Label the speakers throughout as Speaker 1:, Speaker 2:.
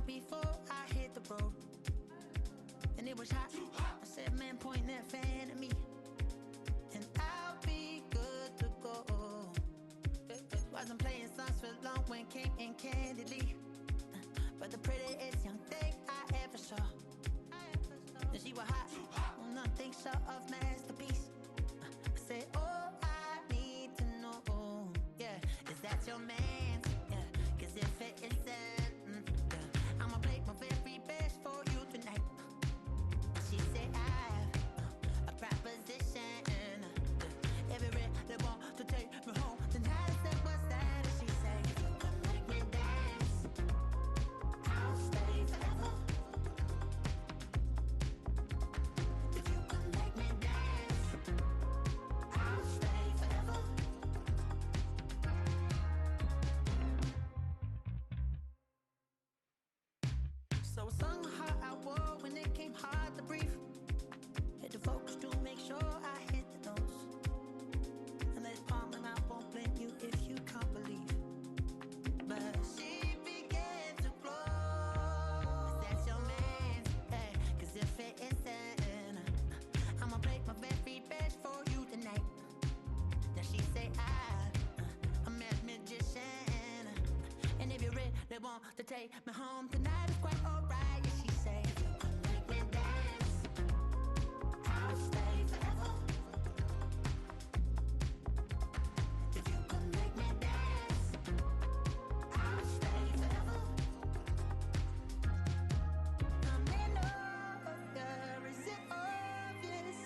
Speaker 1: before I hit the road. And it was hot. I said, man, point that fan at me, and I'll be good to go. Wasn't playing songs for long when came in candidly, but the prettiest young thing I ever saw. And she was hot, well, nothing short of masterpiece. I said, oh, I need to know, yeah, is that your man? Yeah, cause if it isn't, yeah, I'ma play my very best for you tonight. She said, I have a proposition, every really want to take me home tonight. I said, what's that? And she said, if you can make me dance, I'll stay forever. If you can make me dance, I'll stay forever. So I sung the heart I wore when it came hard to breathe. Hit the focus to make sure I hit the notes. And let it palm and I won't blame you if you can't believe. But she began to glow. That's your man, hey, cause if it isn't, I'ma play my very best for you tonight. Then she say I'm a magician, and if you really want to take me home tonight, it's quite alright. Yeah, she say, if you can make me dance, I'll stay forever. If you can make me dance, I'll stay forever. I'm in over, is it obvious?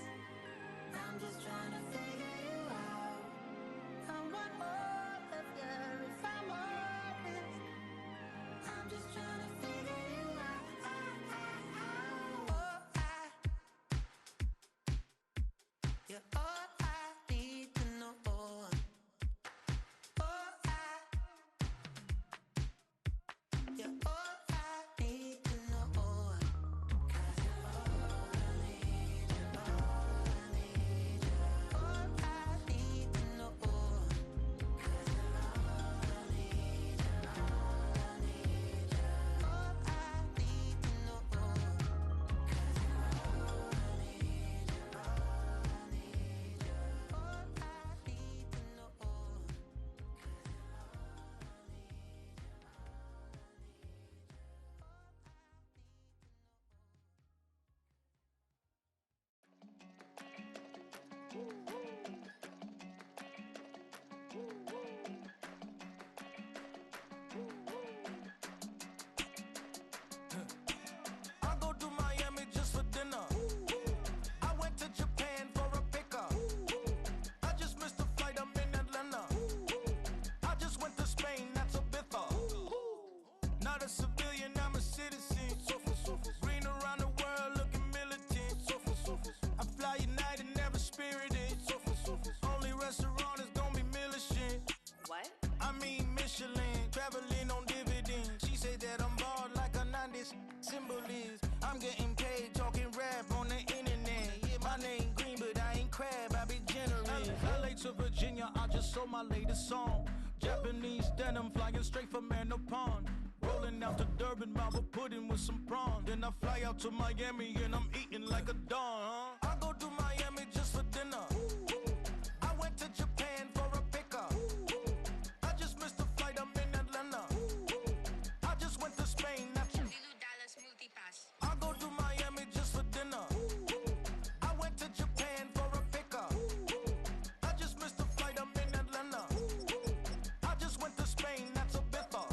Speaker 1: I'm just trying to figure you out. I want all of you if I'm honest. I'm just trying to figure you out. Oh, you're all I need to know. Oh, you're all I need to know. 'Cause you're all I need, you're all I need, you're all I need to know. 'Cause you're all I need, you're all I need, you're all I need to know. 'Cause you're all I need, you're all I need, you're all I need to know. 'Cause you're all I need,
Speaker 2: I go to Miami just for dinner. I went to Japan for a pickup. I just missed a flight, I'm in Atlanta. I just went to Spain, that's Ibiza. Not a civilian, I'm a citizen. Green around the world, looking militant. I fly United, never spirited. Only restaurant is gonna be Michelin.
Speaker 3: What?
Speaker 2: I mean Michelin, traveling on dividends. She said that I'm bald like a 90s symbol is. I'm getting paid, talking rap on the internet. Yeah, my name green, but I ain't crab, I be generous. LA to Virginia, I just sold my latest song. Japanese denim, flying straight from Manapon. Rolling out to Durban, mama pudding with some prawns. Then I fly out to Miami and I'm eating like a don, huh? I go to Miami just for dinner. I went to Japan for a pickup. I just missed a flight, I'm in Atlanta. I just went to Spain, that's
Speaker 3: Dallas Multipass.
Speaker 2: I go to Miami just for dinner. I went to Japan for a pickup. I just missed a flight, I'm in Atlanta. I just went to Spain, that's Ibiza.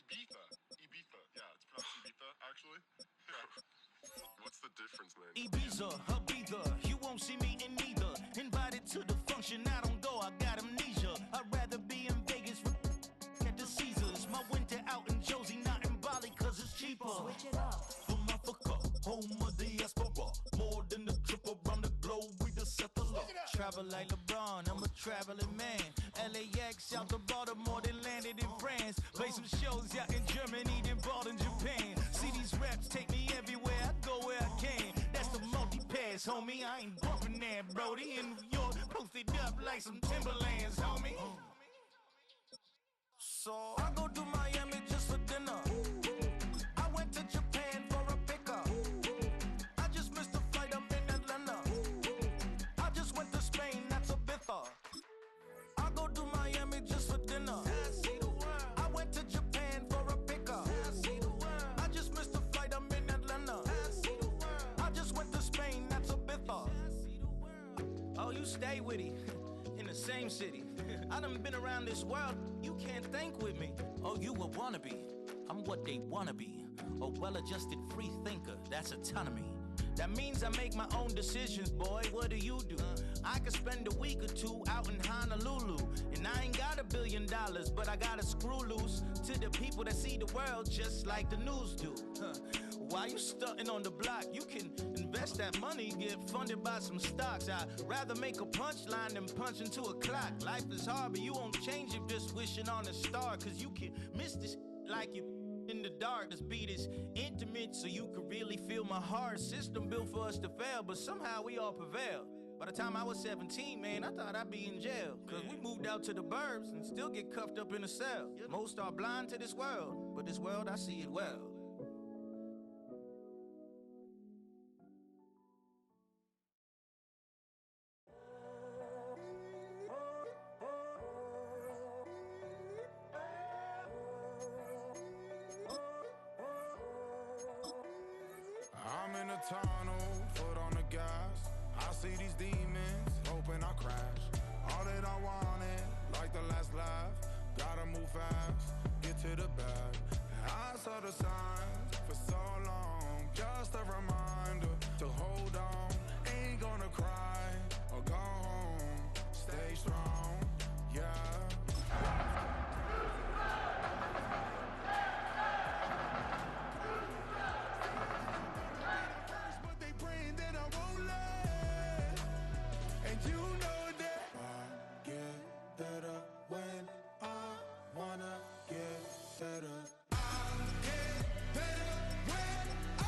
Speaker 4: Ibiza. Ibiza. Yeah, it's pronounced Ibiza, actually. Yeah. What's the difference, man?
Speaker 2: Ibiza, Ibiza, you won't see me in neither. Invited to the function, I don't go, I got amnesia. I'd rather be in Vegas at the Caesars. My winter out in Josie, not in Bali, cause it's cheaper.
Speaker 3: Switch it up.
Speaker 2: From Africa, home of the diaspora. More than the trip around the globe, we just set the law. Travel like LeBron, I'm a traveling man. LAX out to Baltimore, then landed in France. Play some shows out in Germany, then bought in Japan. See these raps take me everywhere, I go where I can. That's the multi-pass, homie, I ain't bumping that, Brody. In New York, posted up like some Timberlands, homie. So I go to Miami just for dinner. you stay with him in the same city. I done been around this world, you can't think with me. Oh, you a wannabe, I'm what they wanna be. A well-adjusted free thinker, that's autonomy. That means I make my own decisions, boy, what do you do? I could spend a week or two out in Honolulu, and I ain't got $1 billion, but I got a screw loose to the people that see the world just like the news do. While you stunting on the block, you can invest that money, get funded by some stocks. I'd rather make a punchline than punch into a clock. Life is hard, but you won't change it just wishing on a star, cause you can miss this like you in the dark. This beat is intimate, so you can really feel my heart. System built for us to fail, but somehow we all prevail. By the time I was 17, man, I thought I'd be in jail. Cause we moved out to the burbs and still get cuffed up in a cell. Most are blind to this world, but this world, I see it well.
Speaker 5: I'm in a tunnel, foot on the gas. I see these demons, hoping I crash. All that I wanted, like the last laugh. Gotta move fast, get to the bag. I saw the signs for so long, just a reminder to hold on. Ain't gonna cry or go home. Stay strong, yeah. You know that I get better when I wanna get better. I get better when I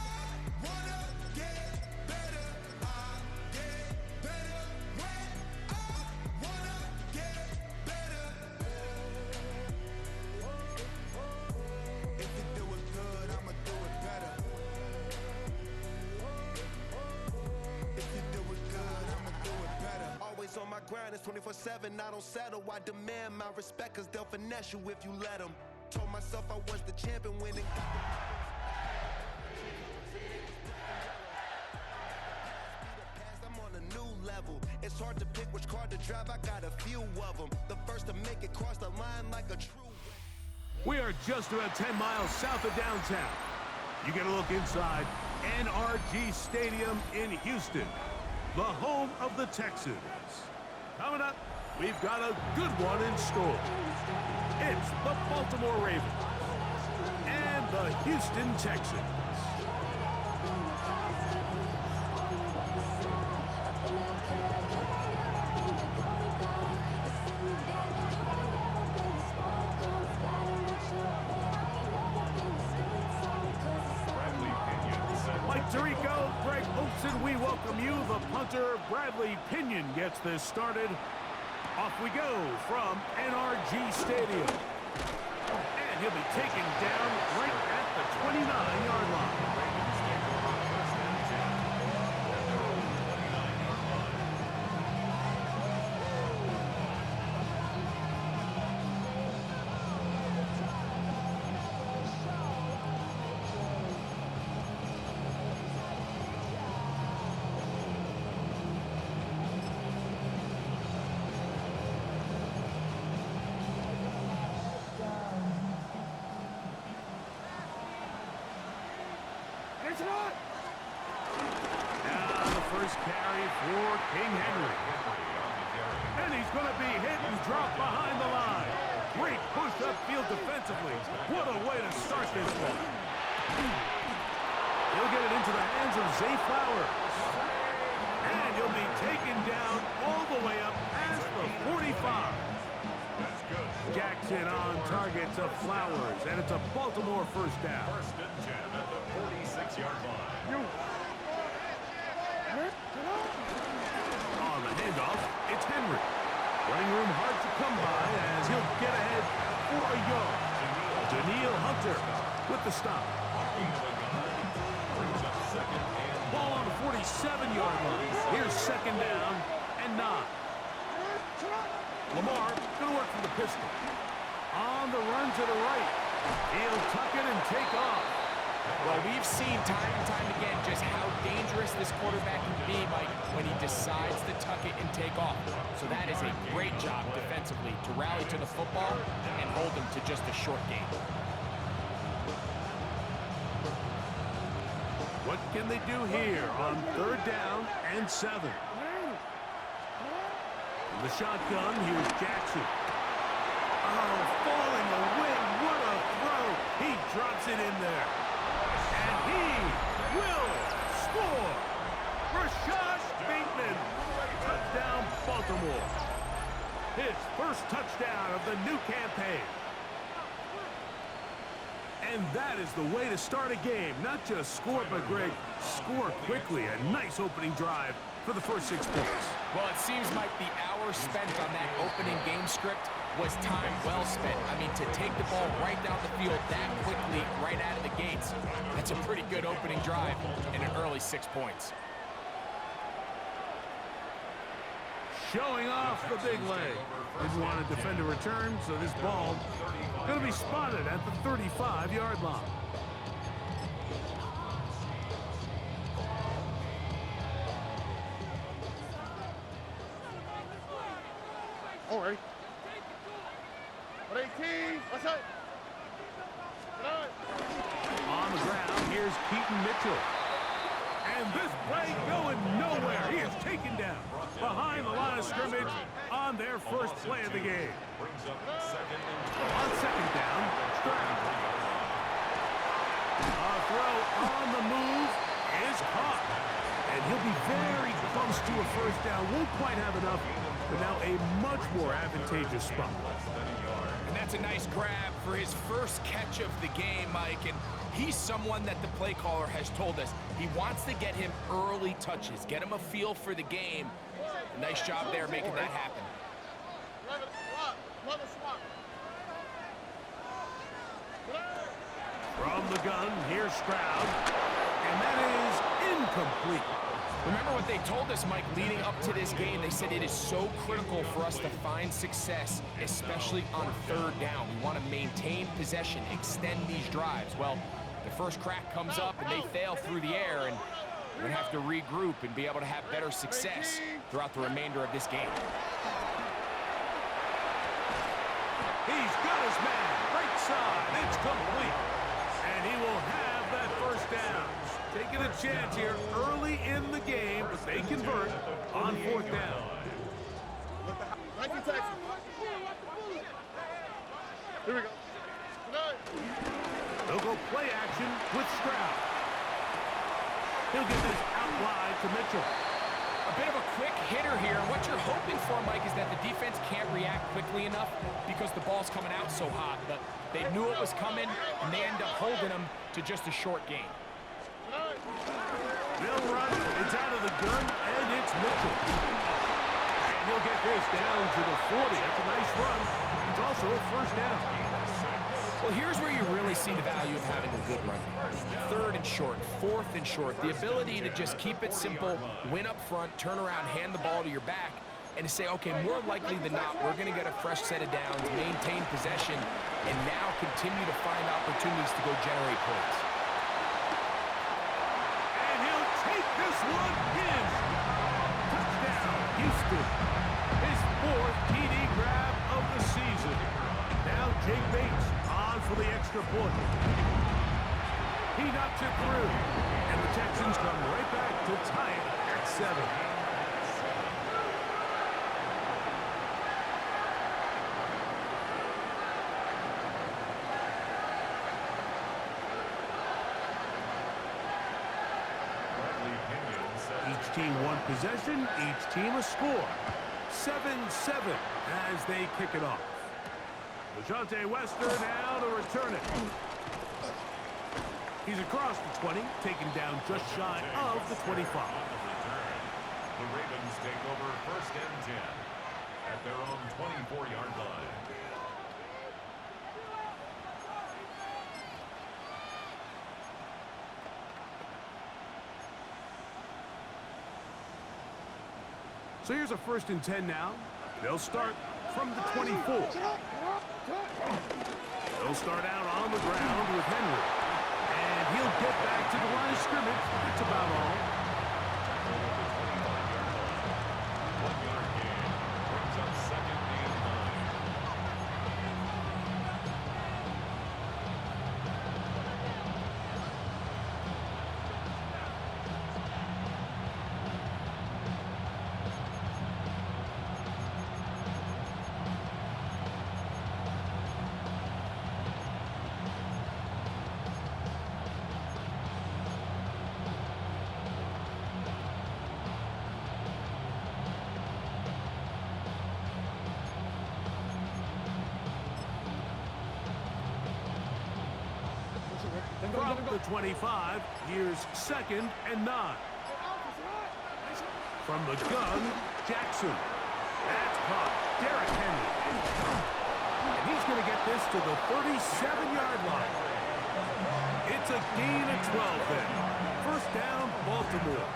Speaker 5: wanna get better. I get better when I wanna get better. If you do it good, I'ma do it better. If you do it good, I'ma do it better.
Speaker 6: Always on my grind, it's 24/7, I don't settle. I demand my respect, cause they'll finesse you if you let them. Told myself I was the champion winning. I'm on a new level. It's hard to pick which car to drive, I got a few of them. The first to make it cross the line like a true.
Speaker 7: We are just about 10 miles south of downtown. You get a look inside NRG Stadium in Houston, the home of the Texans. Coming up, we've got a good one in store. It's the Baltimore Ravens and the Houston Texans. Mike Tirico, Greg Olson, we welcome you. The punter, Bradley Pinion, gets this started. Off we go from NRG Stadium. And he'll be taken down right at the 29-yard line. Now the first carry for King Henry. And he's going to be hit and dropped behind the line. Great push upfield defensively. What a way to start this one. He'll get it into the hands of Zay Flowers. And he'll be taken down all the way up past the 45. Jackson on target to Flowers, and it's a Baltimore first down.
Speaker 8: First and 10 at the 46-yard line.
Speaker 7: On the handoff, it's Henry. Running room hard to come by as he'll get ahead for a yard. Daniil Hunter with the stop. Ball on the 47-yard line. Here's second down and 9. Lamar going to work from the pistol. On the run to the right. He'll tuck it and take off.
Speaker 9: Well, we've seen time and time again just how dangerous this quarterback can be, Mike, when he decides to tuck it and take off. So that is a great job defensively to rally to the football and hold him to just a short gain.
Speaker 7: What can they do here on 3rd down and 7? In the shotgun, here's Jackson. Oh, falling away. What a throw. He drops it in there. And he will score. Rashad Bateman. Touchdown, Baltimore. His first touchdown of the new campaign. And that is the way to start a game. Not just score, but Greg, score quickly. A nice opening drive for the first 6 points.
Speaker 9: Well, it seems like the hour spent on that opening game script was time well spent. I mean, to take the ball right down the field that quickly, right out of the gates, that's a pretty good opening drive and an early 6 points.
Speaker 7: Showing off the big leg. Didn't want to defend a return, so this ball going to be spotted at the 35-yard line.
Speaker 10: All right. 18. What's up?
Speaker 7: On the ground, here's Keaton Mitchell. And this play going nowhere. He is taken down behind the line of scrimmage on their first play of the game. On 2nd down, Stroud. A throw on the move is caught. And he'll be very close to a first down. Won't quite have enough, but now a much more advantageous spot.
Speaker 9: And that's a nice grab for his first catch of the game, Mike. And he's someone that the play caller has told us he wants to get him early touches, get him a feel for the game. Nice job there making that happen.
Speaker 7: From the gun, here's Stroud. And that is incomplete.
Speaker 9: Remember what they told us, Mike, leading up to this game. They said it is so critical for us to find success, especially on 3rd down. We want to maintain possession, extend these drives. Well, the first crack comes up and they fail through the air, and we're going to have to regroup and be able to have better success throughout the remainder of this game.
Speaker 7: He's got his man, right side, it's complete. And he will have that first down. Taking a chance here early in the game, but they convert on 4th down.
Speaker 10: Here we go.
Speaker 7: They'll go play action with Stroud. He'll get this out wide to Mitchell.
Speaker 9: A bit of a quick hitter here. What you're hoping for, Mike, is that the defense can't react quickly enough because the ball's coming out so hot. But they knew it was coming, and they end up holding them to just a short gain.
Speaker 7: They'll run. It's out of the gun, and it's Mitchell. And he'll get this down to the 40. That's a nice run. It's also a first down.
Speaker 9: Well, here's where you really see the value of having a good run. 3rd and short, 4th and short. The ability to just keep it simple, win up front, turn around, hand the ball to your back, and to say, okay, more likely than not, we're going to get a fresh set of downs, maintain possession, and now continue to find opportunities to go generate points.
Speaker 7: And he'll take this one in. Touchdown, Houston. His 4th TD grab of the season. Now Jake Bates on for the extra point. He knocks it through, and the Texans come right back to tie it at 7. Each team one possession, each team a score. 7-7 as they kick it off. LaJohntay Wester now to return it. He's across the 20, taken down just shy of the 25.
Speaker 8: The Ravens take over 1st and 10 at their own 24-yard line.
Speaker 7: So here's a 1st and 10 now. They'll start from the 24. They'll start out on the ground with Henry. And he'll get back to the line of scrimmage. That's about all.
Speaker 8: 1-yard gain. Brings up 2nd and 9.
Speaker 7: From the 25, here's 2nd and 9. From the gun, Jackson. That's caught. Derrick Henry. And he's going to get this to the 37-yard line. It's a gain of 12 then. First down, Baltimore.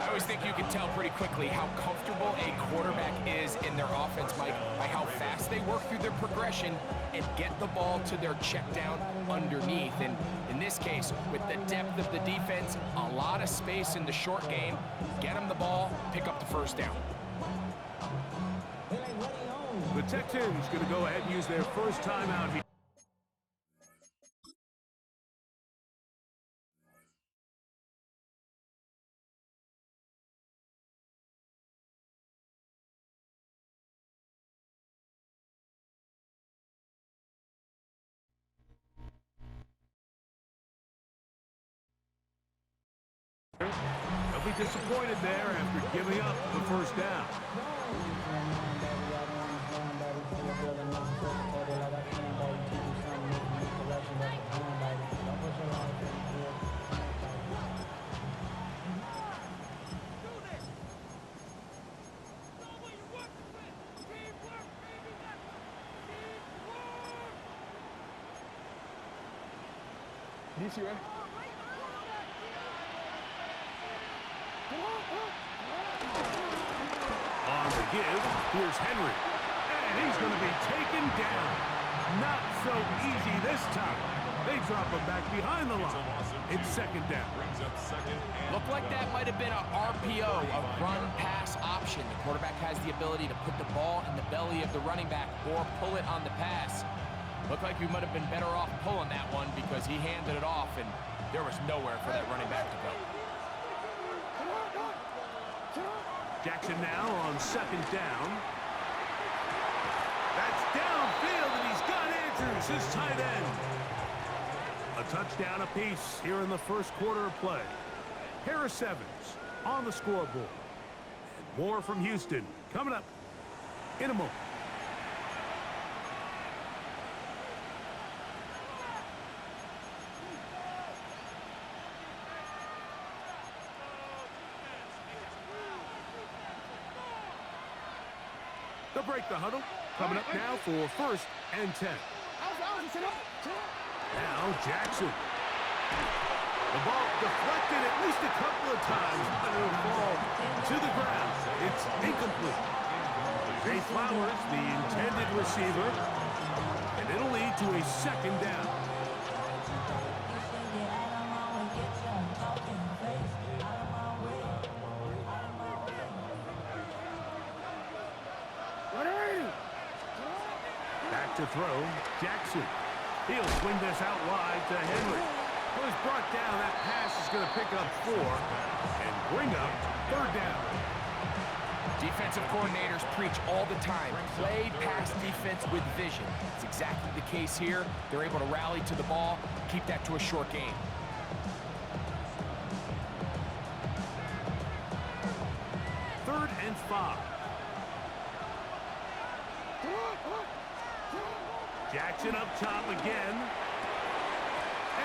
Speaker 9: I always think you can tell pretty quickly how comfortable a quarterback is in their offense, Mike, by how fast they work through their progression and get the ball to their check down underneath. And in this case, with the depth of the defense, a lot of space in the short game, get them the ball, pick up the first down.
Speaker 7: The Texans going to go ahead and use their first timeout here. They'll be disappointed there after giving up the first down.
Speaker 10: DC, right?
Speaker 7: On the give, here's Henry. And he's going to be taken down. Not so easy this time. They drop him back behind the line. It's 2nd down.
Speaker 8: Brings up 2nd and
Speaker 9: Looked like that might have been a RPO, a run-pass option. The quarterback has the ability to put the ball in the belly of the running back or pull it on the pass. Looked like we might have been better off pulling that one because he handed it off, and there was nowhere for that running back to go.
Speaker 7: Jackson now on 2nd down. That's downfield, and he's got Andrews, his tight end. A touchdown apiece here in the first quarter of play. Harris Evans on the scoreboard. And more from Houston coming up in a moment. They'll break the huddle. Coming up now for 1st and 10. Now Jackson. The ball deflected at least a couple of times, but it'll fall to the ground. It's incomplete. Zay Flowers, the intended receiver, and it'll lead to a 2nd down. Back to throw, Jackson. He'll swing this out wide to Henry. Well, he's brought down. That pass is going to pick up 4 and bring up 3rd down.
Speaker 9: Defensive coordinators preach all the time, play pass defense with vision. It's exactly the case here. They're able to rally to the ball, keep that to a short game.
Speaker 7: Third and 5. Jackson up top again.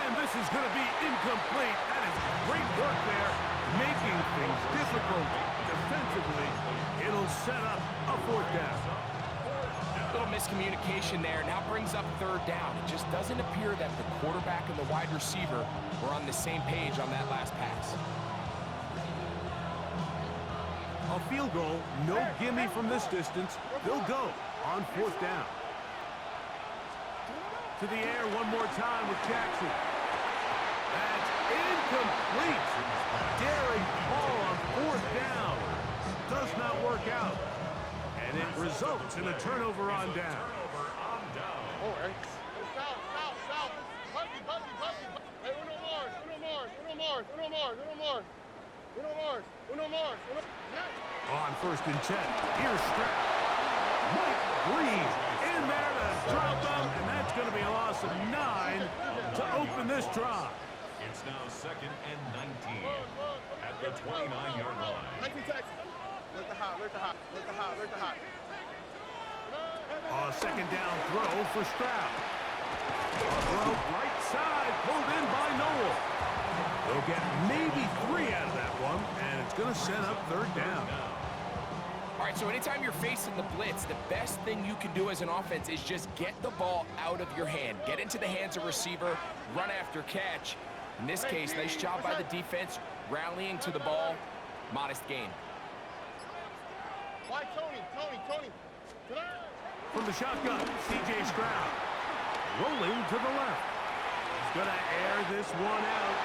Speaker 7: And this is going to be incomplete. That is great work there, making things difficult defensively. It'll set up a 4th down.
Speaker 9: A little miscommunication there. Now brings up 3rd down. It just doesn't appear that the quarterback and the wide receiver were on the same page on that last pass.
Speaker 7: A field goal, no gimme from this distance. They'll go on 4th down. To the air one more time with Jackson. That's incomplete. Daring ball on fourth down. Does not work out. And it results in a turnover on down.
Speaker 10: All right. South. Huggy. Hey, Uno Mars.
Speaker 7: On 1st and 10. Here's Stroud. Mike Green in there to drop them, and that's going to be a loss of 9 to open this drive.
Speaker 8: It's now 2nd and 19 at the 29-yard line.
Speaker 10: 19 Texas. Let the hot.
Speaker 7: A 2nd down throw for Stroud. Throw right side, pulled in by Noel. They'll get maybe 3 out of that one, and it's going to set up 3rd down.
Speaker 9: All right, so anytime you're facing the blitz, the best thing you can do as an offense is just get the ball out of your hand. Get into the hands of receiver, run after catch. In this case, nice job by the defense, rallying to the ball. Modest gain.
Speaker 10: Why Tony?
Speaker 7: From the shotgun, C.J. Stroud. Rolling to the left. He's going to air this one out.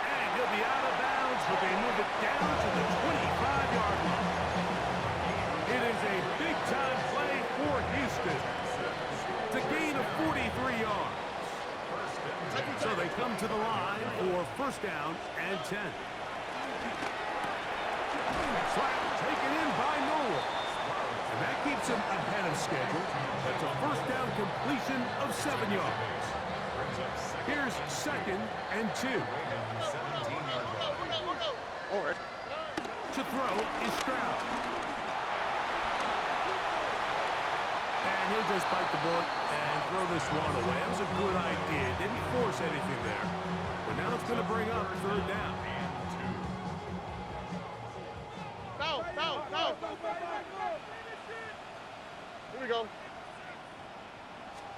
Speaker 7: And he'll be out of bounds, but they move it down to the 25-yard line. It is a big-time play for Houston to gain of 43 yards. So they come to the line for 1st down and 10. Slap taken in by Noel. And that keeps him ahead of schedule. That's a 1st down completion of 7 yards. Here's 2nd and 2.
Speaker 10: All right.
Speaker 7: To throw is Stroud. And he'll just bite the bullet and throw this one away. That was a good idea. Didn't force anything there. But now it's going to bring up 3rd down.
Speaker 10: South. Here we go.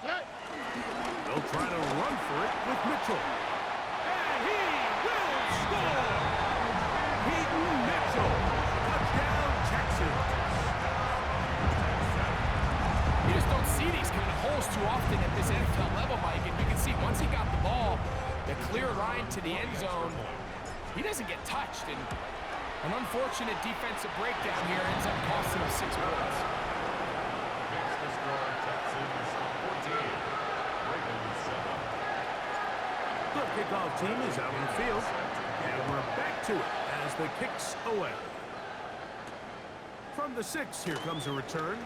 Speaker 7: They'll try to run for it with Mitchell. And he will score! Peyton Mitchell. Touchdown, Texans.
Speaker 9: You just don't see these kind of holes too often at this NFL level, Mike. And you can see once he got the ball, the clear line to the end zone, he doesn't get touched. And an unfortunate defensive breakdown here ends up costing him 6 points.
Speaker 7: The kickoff team is out on the field, and we're back to it as the kicks away. From the 6, here comes a return.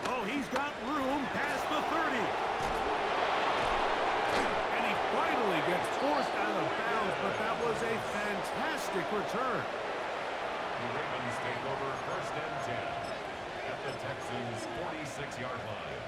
Speaker 7: Oh, he's got room past the 30. And he finally gets forced out of bounds, but that was a fantastic return.
Speaker 8: The Ravens take over 1st and 10 at the Texans' 46-yard line.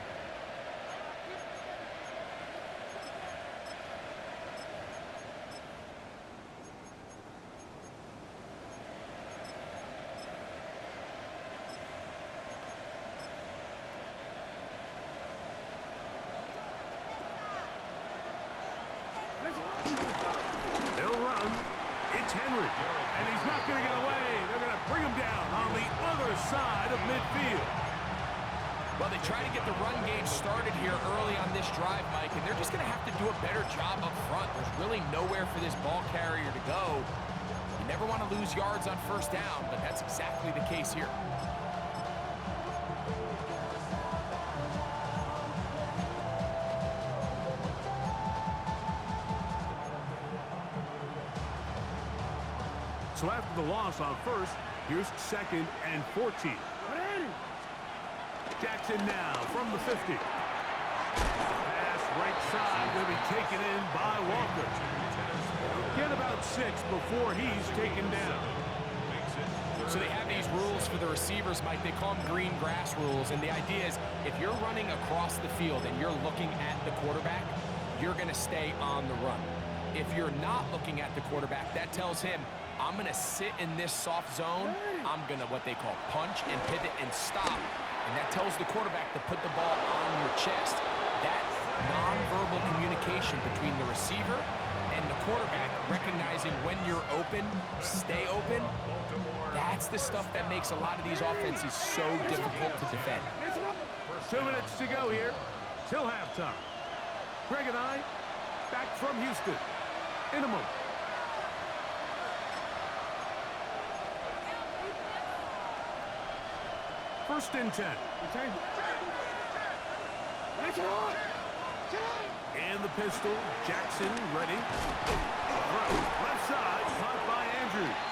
Speaker 7: They'll run. It's Henry. And he's not going to get away. They're going to bring him down on the other side of midfield.
Speaker 9: Well, they try to get the run game started here early on this drive, Mike, and they're just going to have to do a better job up front. There's really nowhere for this ball carrier to go. You never want to lose yards on 1st down, but that's exactly the case here.
Speaker 7: So after the loss on 1st, here's 2nd and 14. Jackson now from the 50. Pass right side going to be taken in by Walker. Get about 6 before he's taken down.
Speaker 9: So they have these rules for the receivers, Mike. They call them green grass rules. And the idea is if you're running across the field and you're looking at the quarterback, you're going to stay on the run. If you're not looking at the quarterback, that tells him, I'm going to sit in this soft zone. I'm going to what they call punch and pivot and stop. And that tells the quarterback to put the ball on your chest. That nonverbal communication between the receiver and the quarterback, recognizing when you're open, stay open, that's the stuff that makes a lot of these offenses so difficult to defend.
Speaker 7: 2 minutes to go here till halftime. Greg and I back from Houston. In a moment. First and 10. And the pistol. Jackson ready. Left side. Caught by Andrews.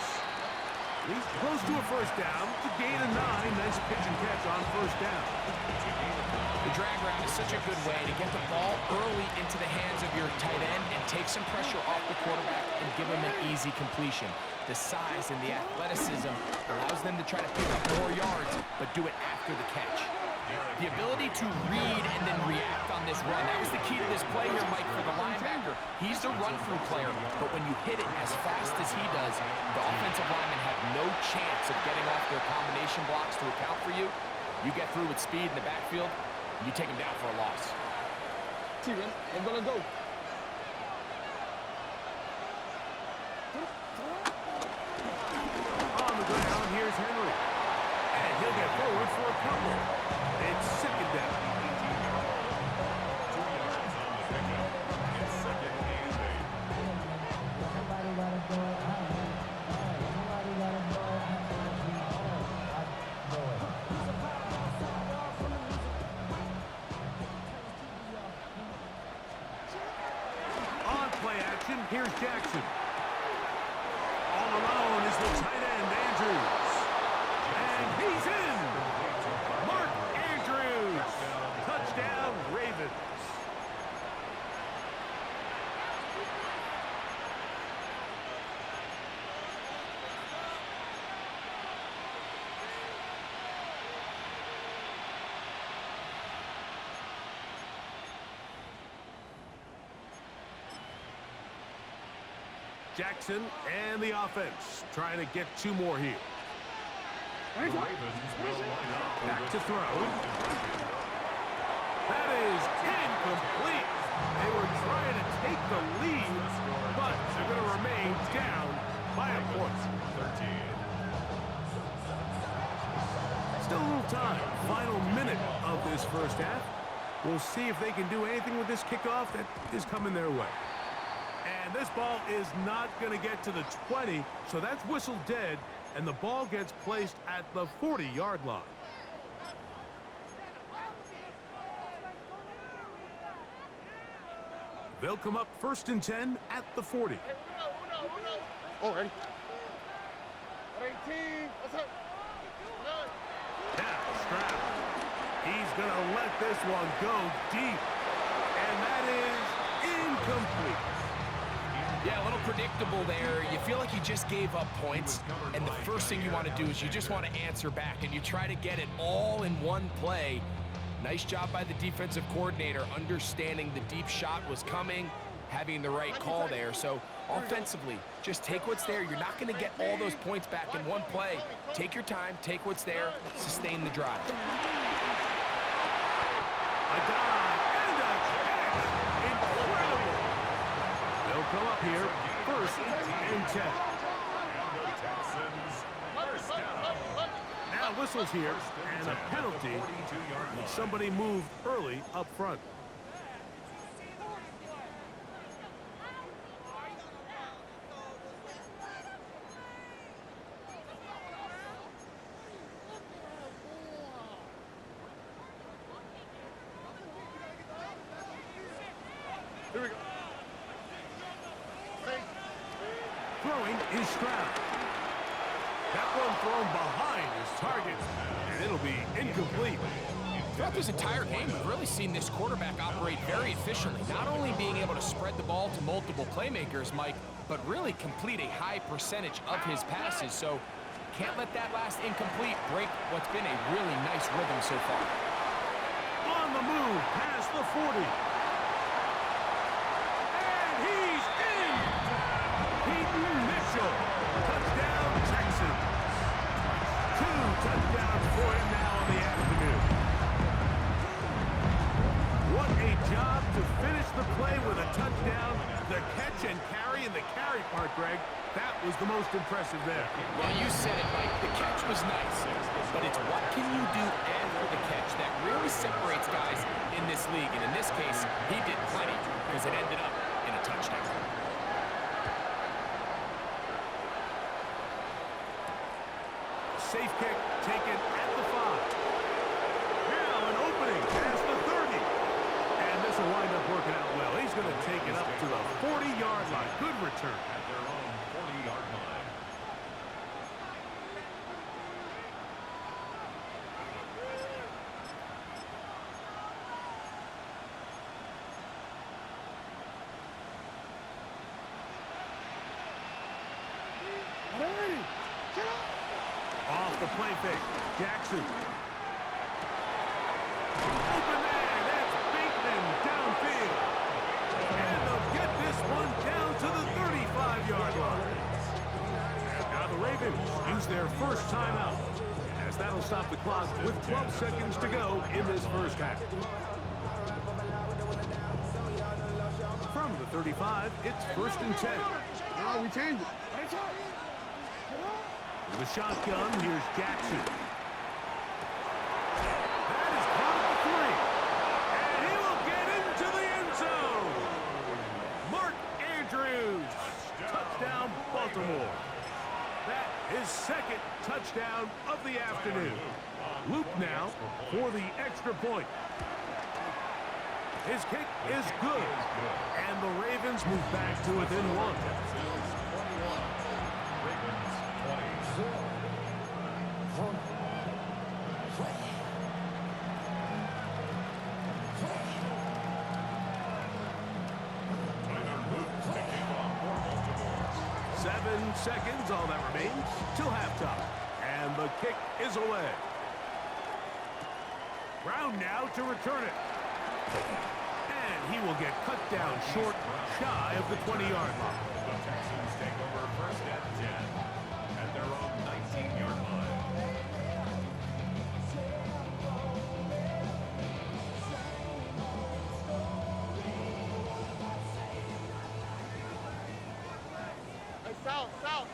Speaker 7: He's close to a first down. To gain a 9. Nice pitch and catch on first down.
Speaker 9: The drag route is such a good way to get the ball early into the hands of your tight end and take some pressure off the quarterback and give him an easy completion. The size and the athleticism allows them to try to pick up more yards, but do it after the catch. The ability to read and then react on this run, that was the key to this play here, Mike, for the linebacker. He's the run-through player, but when you hit it as fast as he does, the offensive linemen have no chance of getting off their combination blocks to account for you. You get through with speed in the backfield, and you take him down for a loss.
Speaker 10: Steven, I'm gonna go.
Speaker 7: On the ground, here's Henry. And he'll get forward for a couple. It's second down.
Speaker 8: 2 yards on the pickup. It's second and
Speaker 7: 8. On play action, here's Jackson. All alone is the tight end, Andrews. And he's in! Mark Andrews! Touchdown, Ravens. Jackson and the offense trying to get 2 more here.
Speaker 8: The Ravens will line up for
Speaker 7: Back
Speaker 8: the
Speaker 7: to throw. That is incomplete. They were trying to take the lead, but they're going to remain down by a point.
Speaker 8: 13.
Speaker 7: Still a little time. Final minute of this first half. We'll see if they can do anything with this kickoff that is coming their way. And this ball is not going to get to the 20, so that's whistled dead, and the ball gets placed at the 40-yard line. They'll come up first and 10 at the 40.
Speaker 10: Oh, ready. 18. What's up?
Speaker 7: Now, Stroud. He's going to let this one go deep. And that is incomplete.
Speaker 9: Yeah, a little predictable there. You feel like you just gave up points, and the first thing you want to do is you just want to answer back, and you try to get it all in one play. Nice job by the defensive coordinator, understanding the deep shot was coming, having the right call there. So offensively, just take what's there. You're not going to get all those points back in one play. Take your time, take what's there, sustain the drive.
Speaker 7: A dive and a catch. Incredible. They'll come up here first and 10.
Speaker 8: And the Texans first down.
Speaker 7: Now whistles here and a penalty.
Speaker 8: 42-yard line.
Speaker 7: Somebody moved early up front.
Speaker 10: Here we go.
Speaker 7: Throwing is Stroud. That one thrown behind his target, and it'll be incomplete.
Speaker 9: Throughout this entire game, we've really seen this quarterback operate very efficiently, not only being able to spread the ball to multiple playmakers, Mike, but really complete a high percentage of his passes. So can't let that last incomplete break what's been a really nice rhythm so far.
Speaker 7: On the move past the 40. And he's in! Peyton Mitchell. Touchdown, Texans. 2 touchdowns for him now on the afternoon. What a job to finish the play with a touchdown. The catch and carry, and the carry part, Greg, that was the most impressive there.
Speaker 9: Well, you said it, Mike. The catch was nice, but it's what can you do after the catch that really separates guys in this league. And in this case, he did plenty because it ended up in
Speaker 7: safe kick taken at the 5. Now an opening past the 30. And this will wind up working out well. He's going to take it up to the 40-yard line. Good return.
Speaker 8: At their own 40-yard line.
Speaker 7: Off the play fake. Jackson. Open man. That's Bateman downfield. And they'll get this one down to the 35-yard line. Now the Ravens use their first timeout, as that'll stop the clock with 12 seconds to go in this first half. From the 35, it's 1st and 10.
Speaker 10: No, we changed it.
Speaker 7: With a shotgun, here's Jackson. That is caught at the 3. And he will get into the end zone. Mark Andrews. Touchdown, Baltimore. That is 2nd touchdown of the afternoon. Loop now for the extra point. His kick is good. And the Ravens move back to within 1. Seconds, all that remains, till halftime. And the kick is away. Brown now to return it. And he will get cut down short, shy of the 20-yard line.
Speaker 8: The Texans take over 1st and 10 at their own 19-yard line.
Speaker 10: South. 11.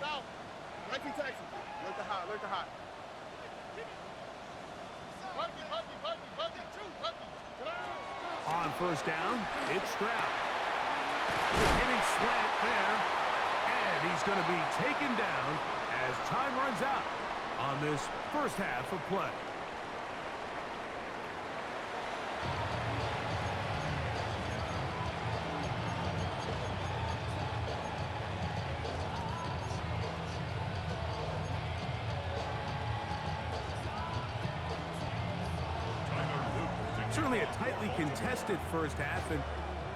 Speaker 10: South. 19 Texas. Look the hot.
Speaker 7: On 1st down, it's Stroud. Hitting slant there. And he's going to be taken down as time runs out on this first half of play. Certainly a tightly contested first half, and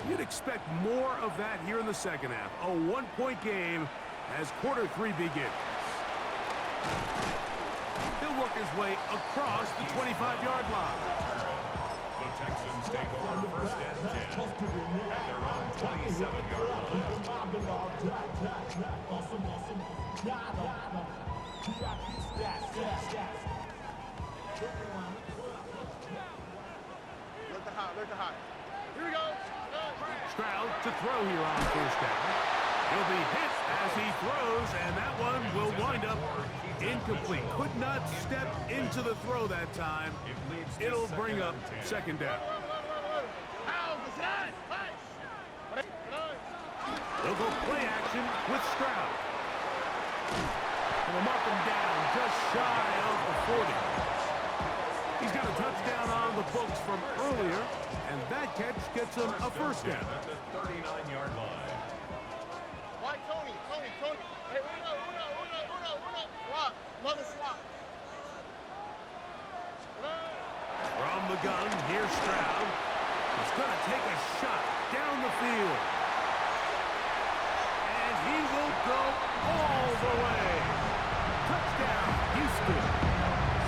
Speaker 7: you'd expect more of that here in the second half. A 1-point game as quarter 3 begins. He'll work his way across the 25-yard line.
Speaker 8: The Texans take over 1st and 10 at their own 27-yard line.
Speaker 10: Look the hot. Here we go.
Speaker 7: Stroud to throw here on 1st down. He'll be hit as he throws, and that one will wind up incomplete. Could not step into the throw that time. It'll bring up 2nd down. They'll go play action with Stroud. And they'll mark him down just shy of the 40. He's got a touchdown on the books from earlier, and that catch gets him a 1st down.
Speaker 8: At the 39-yard line.
Speaker 10: Why Tony? Hey, Uno. Swap. Mother swap.
Speaker 7: From the gun, here's Stroud. He's going to take a shot down the field. And he will go all the way. Touchdown, Houston.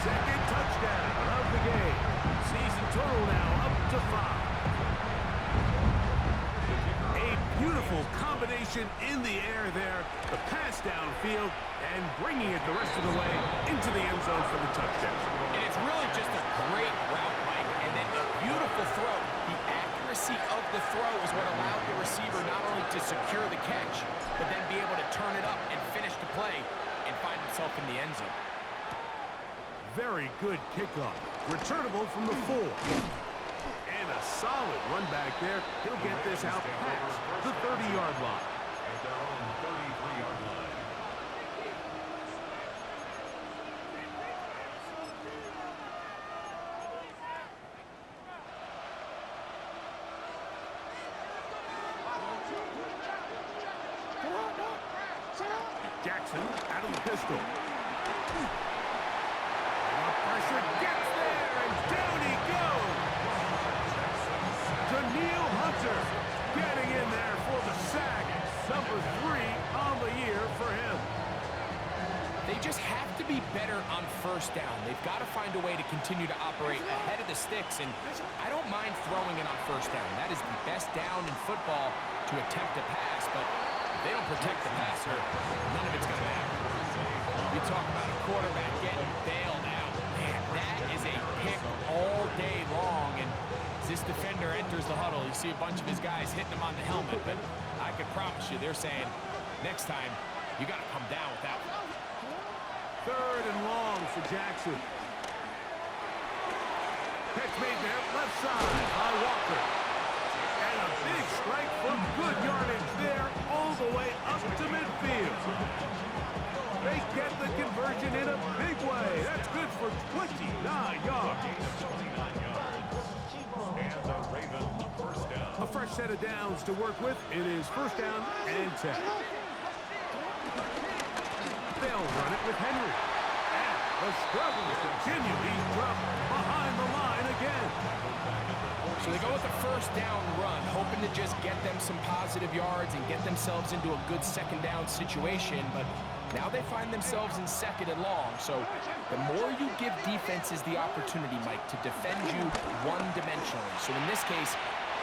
Speaker 7: 2nd touchdown of the game. Season total now up to 5. A beautiful combination in the air there. The pass downfield and bringing it the rest of the way into the end zone for the touchdown.
Speaker 9: And it's really just a great route, Mike, and then a beautiful throw. The accuracy of the throw is what allowed the receiver not only to secure the catch, but then be able to turn it up and finish the play and find himself in the end zone.
Speaker 7: Very good kickoff. Returnable from the 4. And a solid run back there. He'll get this out past the 30-yard line.
Speaker 8: At their own 33-yard line.
Speaker 7: pistol. And the pressure gets there, and down he goes. Daniil Hunter getting in there for the sack. Number 3 on the year for him.
Speaker 9: They just have to be better on first down. They've got to find a way to continue to operate ahead of the sticks, and I don't mind throwing it on first down. That is the best down in football to attempt a pass, but if they don't protect the passer, none of it's going to matter. You talk about a quarterback getting bailed out. Man, that is a pick all day long, and as this defender enters the huddle, you see a bunch of his guys hitting him on the helmet, but I can promise you they're saying, next time, you got to come down with that one.
Speaker 7: 3rd and long for Jackson. Catch made there, left side by Walker. And a big strike from good yardage there all the way up to midfield. They get the conversion in a big way. That's good for 29 yards.
Speaker 8: And the Ravens first down.
Speaker 7: A fresh set of downs to work with. It is first down and 10. They'll run it with Henry. And the struggles continue. He's dropped behind the line again.
Speaker 9: So they go with the first down run, hoping to just get them some positive yards and get themselves into a good second down situation, but now they find themselves in 2nd and long. So the more you give defenses the opportunity, Mike, to defend you one-dimensionally. So in this case,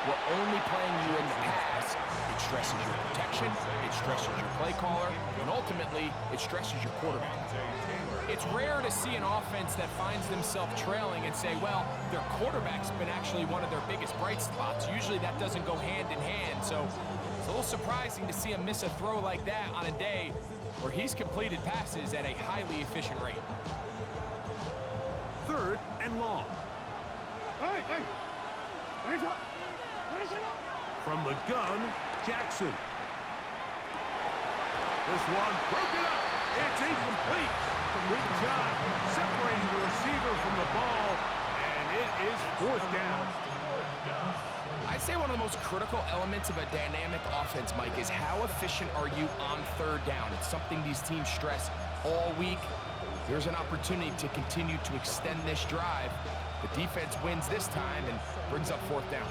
Speaker 9: we're only playing you in the pass. It stresses your protection, it stresses your play caller, and ultimately, it stresses your quarterback. It's rare to see an offense that finds themselves trailing and say, well, their quarterback's been actually one of their biggest bright spots. Usually that doesn't go hand in hand, so it's a little surprising to see him miss a throw like that on a day where he's completed passes at a highly efficient rate.
Speaker 7: 3rd and long. From the gun, Jackson. This one broken up. It's incomplete. Good job separating the receiver from the ball, and it is 4th down.
Speaker 9: I'd say one of the most critical elements of a dynamic offense, Mike, is how efficient are you on 3rd down. It's something these teams stress all week. Here's an opportunity to continue to extend this drive. The defense wins this time and brings up 4th down.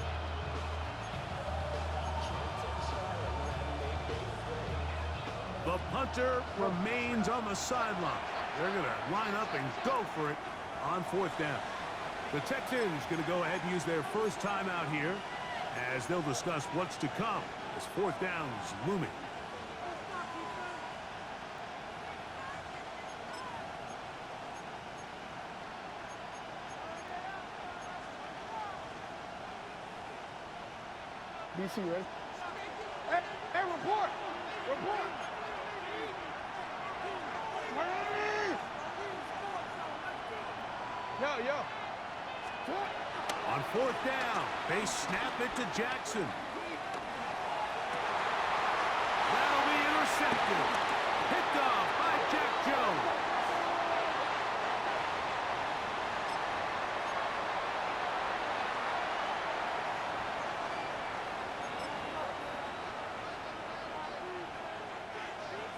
Speaker 7: The punter remains on the sideline. They're going to line up and go for it on 4th down. The Texans going to go ahead and use their first timeout here as they'll discuss what's to come as 4th down is looming.
Speaker 10: DC, right? Hey, report! Report! Yo.
Speaker 7: On 4th down, they snap it to Jackson. That'll be intercepted. Picked off by Jack Jones.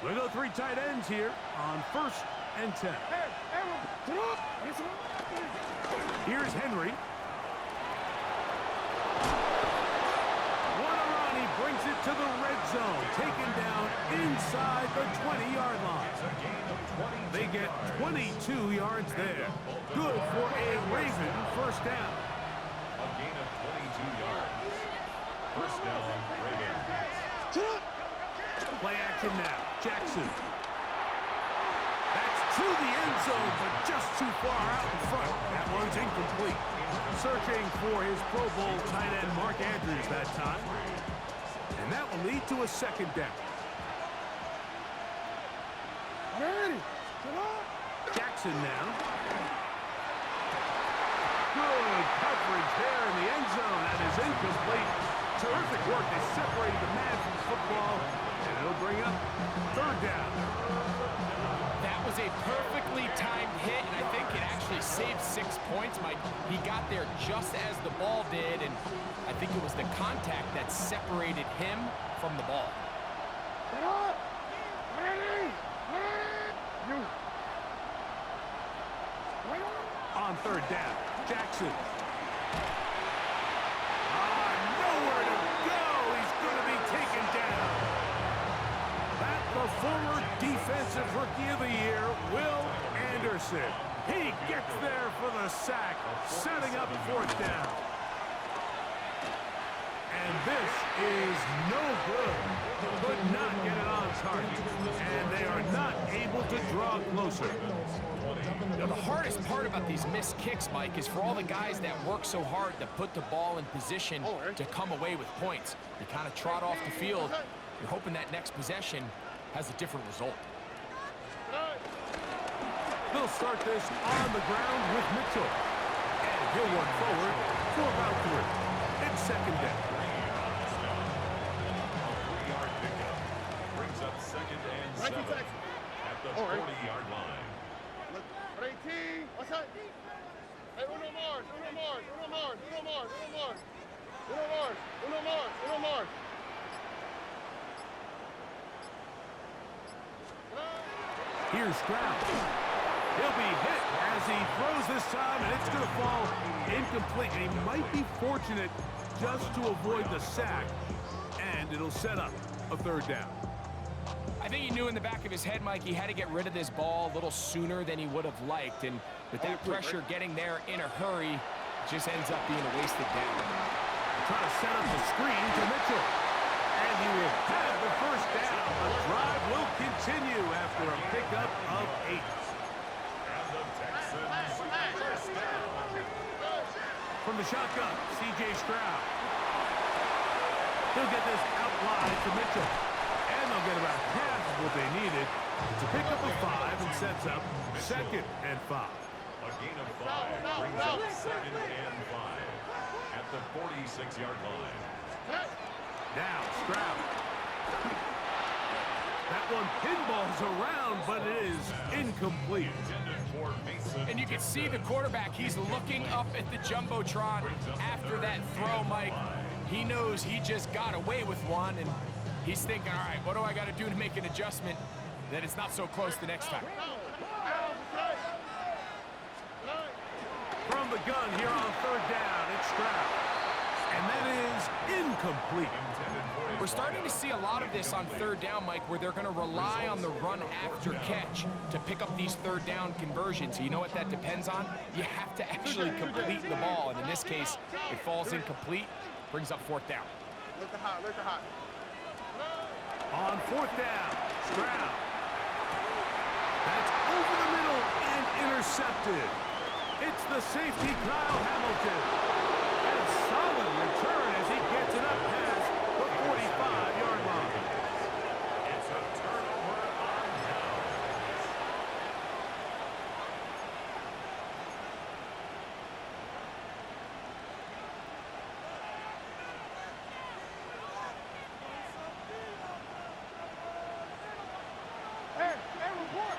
Speaker 7: We'll go 3 tight ends here on 1st and 10. Here's Henry. Wanarani brings it to the red zone, taken down inside the 20-yard line. They get 22 yards there. Good for a Raven first down.
Speaker 8: A gain of 22 yards. First down, Ravens.
Speaker 7: Play action now. Jackson. That's to the end zone, but just too far out in front. That one's incomplete. Searching for his Pro Bowl tight end Mark Andrews that time. And that will lead to a 2nd down. Jackson now. Good coverage there in the end zone. That is incomplete. Terrific work. They separated the man from football. And it'll bring up 3rd down.
Speaker 9: That was a perfectly timed hit, and I think it actually saved 6 points, Mike. He got there just as the ball did, and I think it was the contact that separated him from the ball.
Speaker 10: You
Speaker 7: on third down. Jackson. Nowhere to go. He's going to be taken down. That's the former Defensive Rookie of the Year, Will Anderson. He gets there for the sack, setting up fourth down. And this is no good. Could not get it on target. And they are not able to draw closer.
Speaker 9: You know, the hardest part about these missed kicks, Mike, is for all the guys that work so hard to put the ball in position to come away with points. You kind of trot off the field. You're hoping that next possession has a different result.
Speaker 7: They'll start this on the ground with Mitchell. And he'll run forward for about 3. It's second down.
Speaker 8: A 3-yard pickup brings up second and 7 at the 40-yard line.
Speaker 10: 18. What's that? Hey, uno Mars, uno Mars, uno Mars, uno Mars, uno Mars. Uno Mars, uno Mars, uno Mars.
Speaker 7: Here's Stroud. He'll be hit as he throws this time, and it's going to fall incomplete. And he might be fortunate just to avoid the sack, and it'll set up a third down.
Speaker 9: I think he knew in the back of his head, Mike, he had to get rid of this ball a little sooner than he would have liked. And with that pressure getting there in a hurry, it just ends up being a wasted down.
Speaker 7: Trying to set up the screen to Mitchell. And he will have the first down. The drive will continue after a pickup of 8.
Speaker 8: And the Texans first down.
Speaker 7: From the shotgun, C.J. Stroud. He'll get this out wide to Mitchell. And they'll get about half of what they needed. It's a pickup of 5 and sets up second and 5.
Speaker 8: A gain of 5 brings up second and 5 at the 46-yard line.
Speaker 7: Now Stroud. That one pinballs around, but it is incomplete.
Speaker 9: And you can see the quarterback, he's looking up at the Jumbotron after that throw, Mike. He knows he just got away with one, and he's thinking, all right, what do I got to do to make an adjustment that it's not so close the next time?
Speaker 7: From the gun here on third down, it's Stroud. And that is incomplete.
Speaker 9: We're starting to see a lot of this on third down, Mike, where they're going to rely on the run after catch to pick up these third down conversions. You know what that depends on? You have to actually complete the ball. And in this case, it falls incomplete, brings up fourth down.
Speaker 10: Look the hot, look the hot.
Speaker 7: On fourth down, Stroud. That's over the middle and intercepted. It's the safety, Kyle Hamilton. And a solid return as he gets it up past the 45-yard line.
Speaker 8: It's a turnover on downs.
Speaker 10: Hey, report.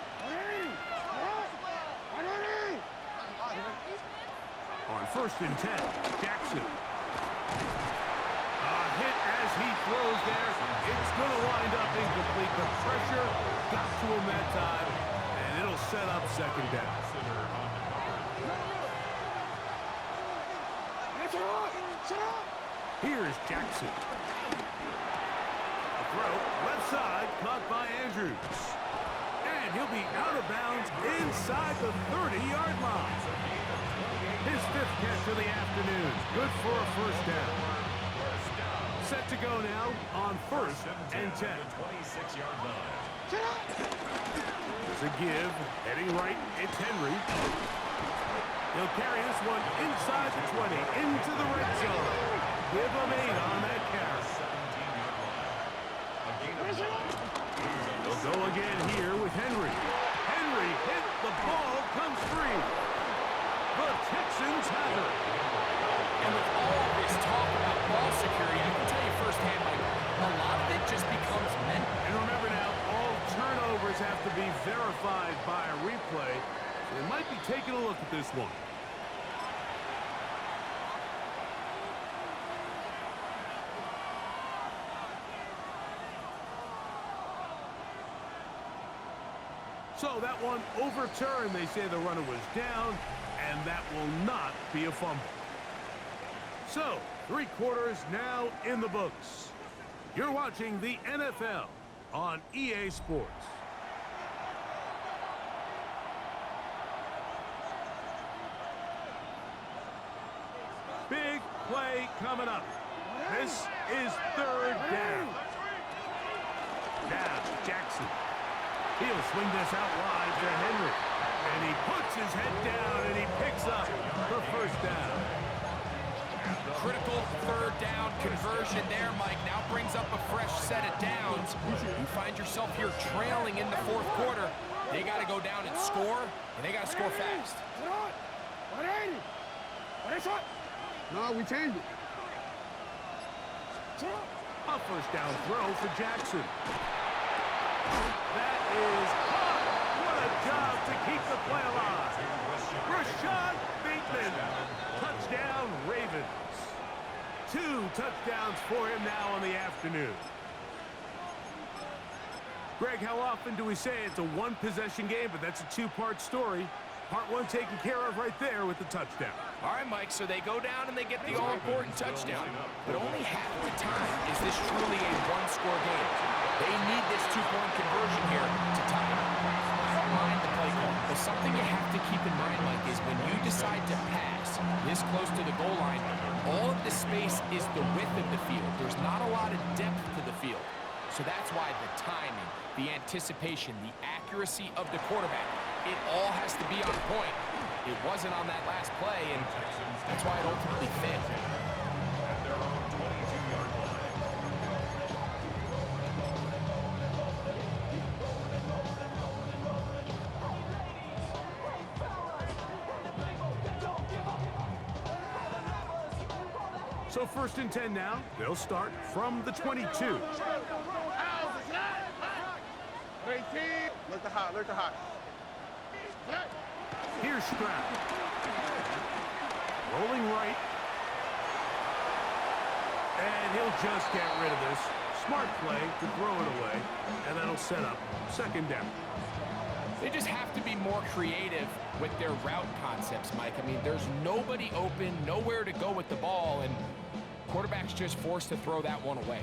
Speaker 7: On first and 10, Jackson. A hit as he throws there. It's going to wind up incomplete. The pressure got to him that time, and it'll set up second down. Here's Jackson. A throw, left side, caught by Andrews. And he'll be out of bounds inside the 30-yard line. His 5th catch of the afternoon. Good for a first down. Set to go now on first and 10.
Speaker 8: 26-yard line.
Speaker 7: There's a give. Heading right, it's Henry. He'll carry this one inside the 20, into the red zone. Give him 8 on that carry.
Speaker 8: 17-yard line. A gain of 9.
Speaker 7: They'll go again here with Henry. Henry hit, the ball comes free. The Texans have it.
Speaker 9: And with all this talk about ball security, I can tell you firsthand, Mike, a lot of it just becomes mental.
Speaker 7: And remember now, all turnovers have to be verified by a replay. So they might be taking a look at this one. So that one overturned. They say the runner was down, and that will not be a fumble. So, 3 quarters now in the books. You're watching the NFL on EA Sports. Big play coming up. This is 3rd down. Now, Jackson. He'll swing this out wide to Henry. And he puts his head down and he picks up the 1st down.
Speaker 9: Critical 3rd down conversion there, Mike. Now brings up a fresh set of downs. You find yourself here trailing in the 4th quarter. They got to go down and score, and they got to score fast.
Speaker 10: No, we changed it.
Speaker 7: A 1st down throw for Jackson. That is caught. What a job to keep the play alive. Rashad Bateman. Touchdown, Ravens. 2 touchdowns for him now on the afternoon. Greg, how often do we say it's a 1-possession game, but that's a 2-part story? Part 1 taken care of right there with the touchdown.
Speaker 9: All right, Mike, so they go down and they get the all-important touchdown. But only half the time is this truly a 1-score game. They need this 2-point conversion here to tie it up. I don't mind the play call, but something you have to keep in mind, Mike, is when you decide to pass this close to the goal line, all of the space is the width of the field. There's not a lot of depth to the field. So that's why the timing, the anticipation, the accuracy of the quarterback, it all has to be on point. It wasn't on that last play, and that's why it ultimately failed.
Speaker 8: At their own 22-yard line.
Speaker 7: So 1st and 10 now. They'll start from the 22.
Speaker 10: 18. Look the hot, look the hot.
Speaker 7: Here's Stroud. Rolling right. And he'll just get rid of this. Smart play to throw it away. And that'll set up 2nd down.
Speaker 9: They just have to be more creative with their route concepts, Mike. I mean, there's nobody open, nowhere to go with the ball, and quarterback's just forced to throw that one away.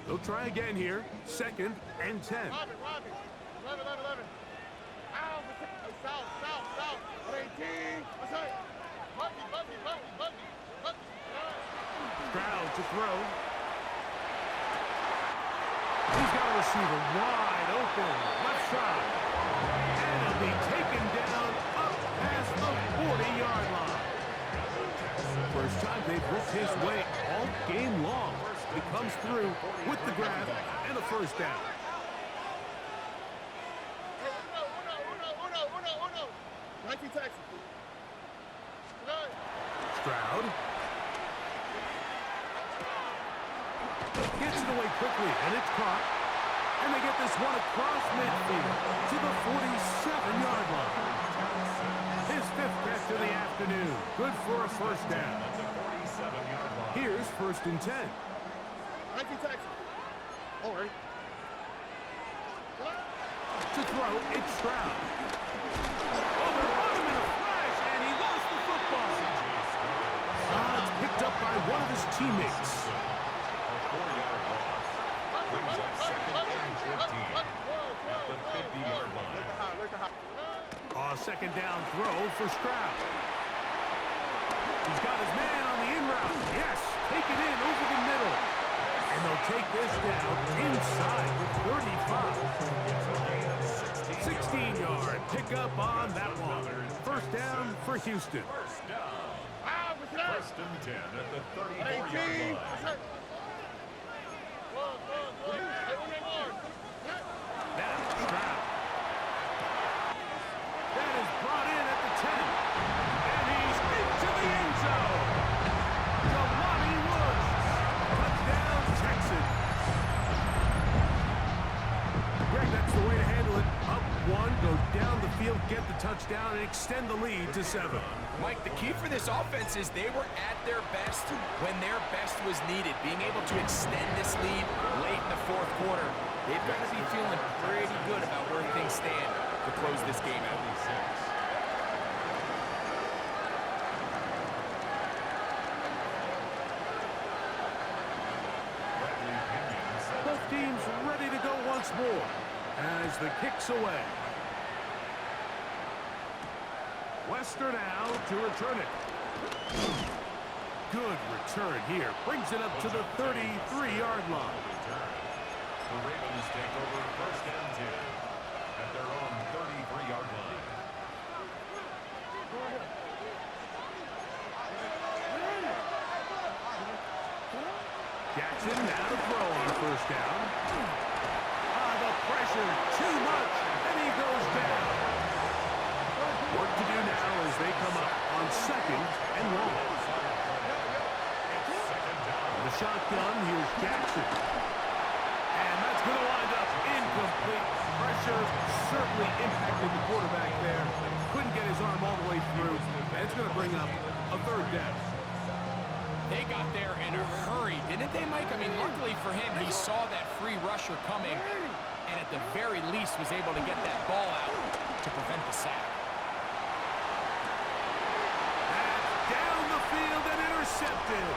Speaker 7: They'll try again here. 2nd and 10.
Speaker 10: 11. South. 18. What's up? Buggy.
Speaker 7: Stroud to throw. He's got a receiver wide open. Left side. And he'll be taken down up past the 40-yard line. First time they've worked his way all game long. He comes through with the grab and a 1st down. Stroud. Gets it away quickly, and it's caught. And they get this one across midfield to the 47-yard line. His 5th catch of the afternoon. Good for a 1st down. Here's 1st and 10.
Speaker 10: All right.
Speaker 7: To throw, it's Stroud. Oh, they're on him in a flash, and he lost the football. It's picked up by one of his teammates.
Speaker 8: A 4-yard loss. Brings up 2nd and 15 at the 50-yard line.
Speaker 7: 2nd down throw for Stroud. He's got his man on the in route. Yes, take it in over the middle. And they'll take this down inside the 35. 16-yard pickup on that one. 1st down for Houston.
Speaker 8: 1st and 10 at the 34-yard line.
Speaker 7: Now Stroud. That is brought in at the 10. And he's into the end zone. Jelani Woods. Touchdown, Texans. Greg, that's the way to handle it. Up 1, go down the field, get the touchdown, and extend the lead to 7.
Speaker 9: Mike, the key for this offense is they were at their best when their best was needed. Being able to extend this lead late in the 4th quarter, they've got to be feeling pretty good about where things stand to close this game out.
Speaker 7: once more as the kick's away. Western now to return it. Good return here. Brings it up to the 33-yard line.
Speaker 8: The Ravens take over first and 10 at their own 33-yard line.
Speaker 7: Jackson now to throw on first down. The pressure, too much, and he goes down. Work to do now as they come up on second and long. The shotgun, here's Jackson. And that's going to wind up incomplete. Pressure certainly impacted the quarterback there. Couldn't get his arm all the way through. And it's going to bring up a third down.
Speaker 9: They got there in a hurry, didn't they, Mike? I mean, luckily for him, he saw that free rusher coming and at the very least was able to get that ball out to prevent the sack.
Speaker 7: That's down the field and intercepted.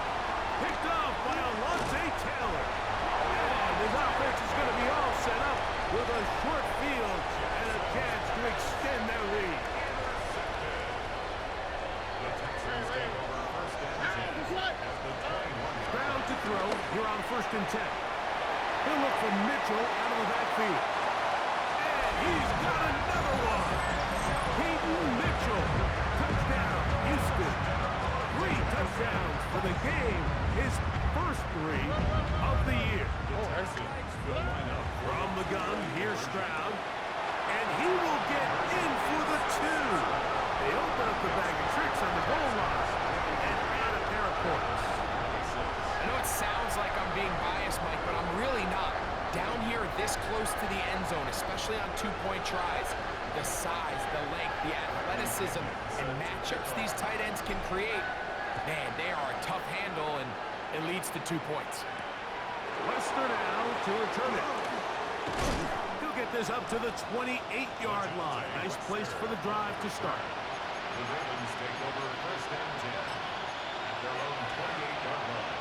Speaker 7: Picked off by Alontae Taylor. And his offense is going to be all set up with a short field and a chance to extend their lead. Ground to throw here on first and 10. He'll look for Mitchell out of the backfield. And he's got another one. Peyton Mitchell. Touchdown, Houston. 3 touchdowns for the game. His first 3 of the year. From the gun, here's Stroud. And he will get in for the 2. They open up the bag of tricks on the goal line. And add a pair of points.
Speaker 9: I know it sounds like I'm being biased, Mike, but I'm really not. Down here this close to the end zone, especially on 2-point tries, the size, the length, the athleticism, and matchups these tight ends can create, man, they are a tough handle, and it leads to 2 points.
Speaker 7: Lester now to return it. He'll get this up to the 28-yard line. Nice place for the drive to start.
Speaker 8: The Ravens take over first and 10 at their own 28-yard line.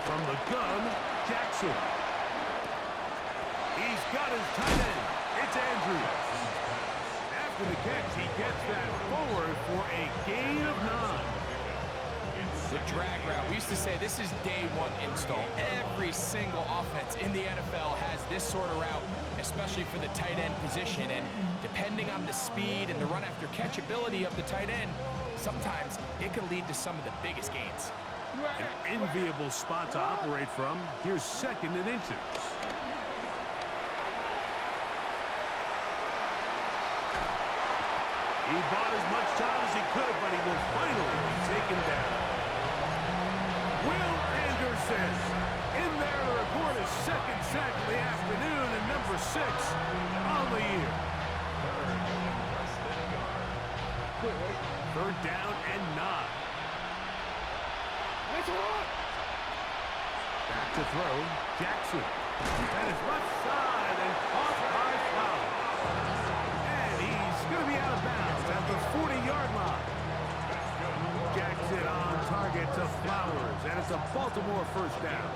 Speaker 7: From the gun, Jackson. He's got his tight end. It's Andrews. After the catch, he gets that forward for a gain of 9.
Speaker 9: The drag route. We used to say this is day 1 install. Every single offense in the NFL has this sort of route, especially for the tight end position. And depending on the speed and the run after catch ability of the tight end, sometimes it can lead to some of the biggest gains.
Speaker 7: An enviable spot to operate from. Here's second and inches. He bought as much time as he could, but he will finally be taken down. Will Anderson in there to record his second sack of the afternoon and number 6 on the year. Third down and 9. Back to throw, Jackson. And his left side and caught by Flowers. And he's going to be out of bounds at the 40-yard line. Jackson on target to Flowers, and it's a Baltimore first down.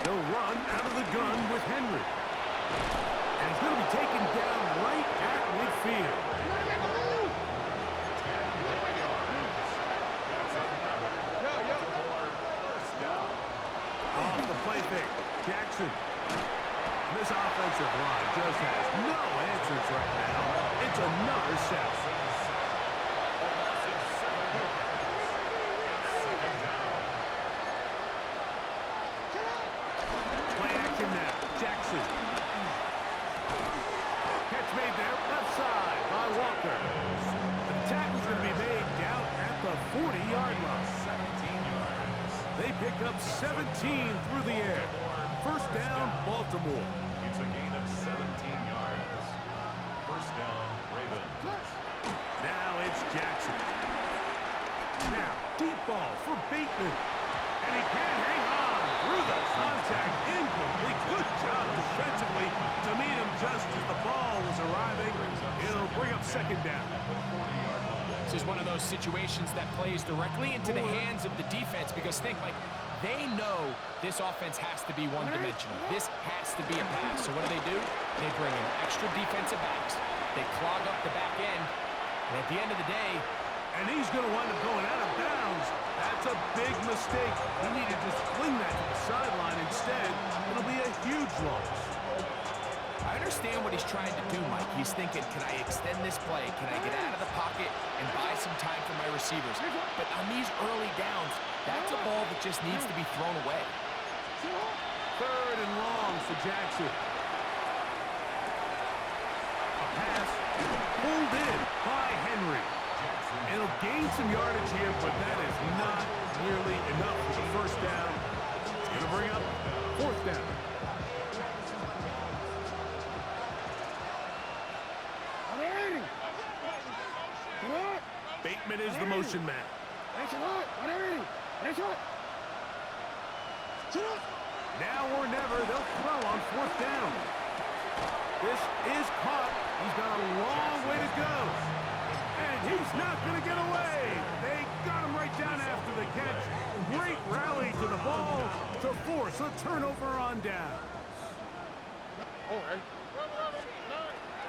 Speaker 7: They'll run out of the gun with Henry. And he's going to be taken down right at midfield. Off the play pick, Jackson. This offensive line just has no answers right now. It's another sack. Play action now, Jackson. Catch made there, left side by Walker. The tackle's going to be made down at the 40-yard line. They pick up 17 through the air. First down, Baltimore.
Speaker 8: It's a gain of 17 yards. First down, Ravens.
Speaker 7: Now it's Jackson. Now, deep ball for Bateman. And he can't hang on through the contact. Incomplete. Good job defensively to meet him just as the ball was arriving. It'll bring up second down.
Speaker 9: So those situations that plays directly into the hands of the defense, because think, like, they know this offense has to be one-dimensional. This has to be a pass. So what do? They bring in extra defensive backs. They clog up the back end. And at the end of the day,
Speaker 7: and he's going to wind up going out of bounds. That's a big mistake. He needed to just fling that to the sideline instead. It'll be a huge loss.
Speaker 9: I understand what he's trying to do, Mike. He's thinking, can I extend this play? Can I get out of the pocket and buy some time for my receivers? But on these early downs, that's a ball that just needs to be thrown away.
Speaker 7: 3rd and long for Jackson. A pass pulled in by Henry. It'll gain some yardage here, but that is not nearly enough for the first down. It's going to bring up 4th down. Bateman is the motion man. Now or never, they'll throw on 4th down. This is caught. He's got a long way to go. And he's not going to get away. They got him right down after the catch. Great rally to the ball to force a turnover on down.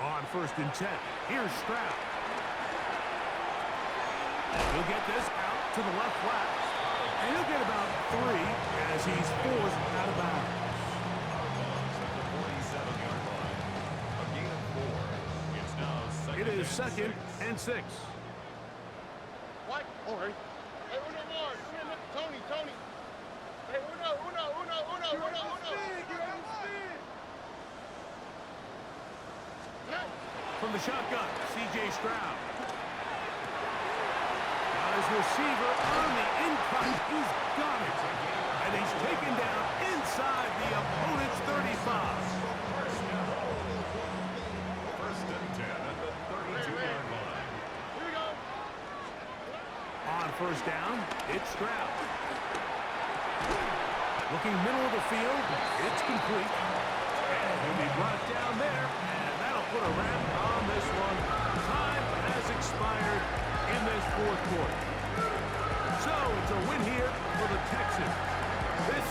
Speaker 7: On 1st and 10, here's Stroud. He'll get this out to the left flat. And he'll get about 3 as he's forced out of bounds. It is 2nd and 6.
Speaker 10: What? All right. Hey, uno more. Tony. Hey, uno.
Speaker 7: From the shotgun, C.J. Stroud. Got his receiver on the incline. He's got it. And he's taken down inside the opponent's 35.
Speaker 8: First and 10 at the 32-yard line.
Speaker 10: Here we go.
Speaker 7: On 1st down, it's Stroud. Looking middle of the field, it's complete. And he'll be brought down there, and that'll put a wrap on this one. Time has expired in this 4th quarter. So it's a win here for the Texans. This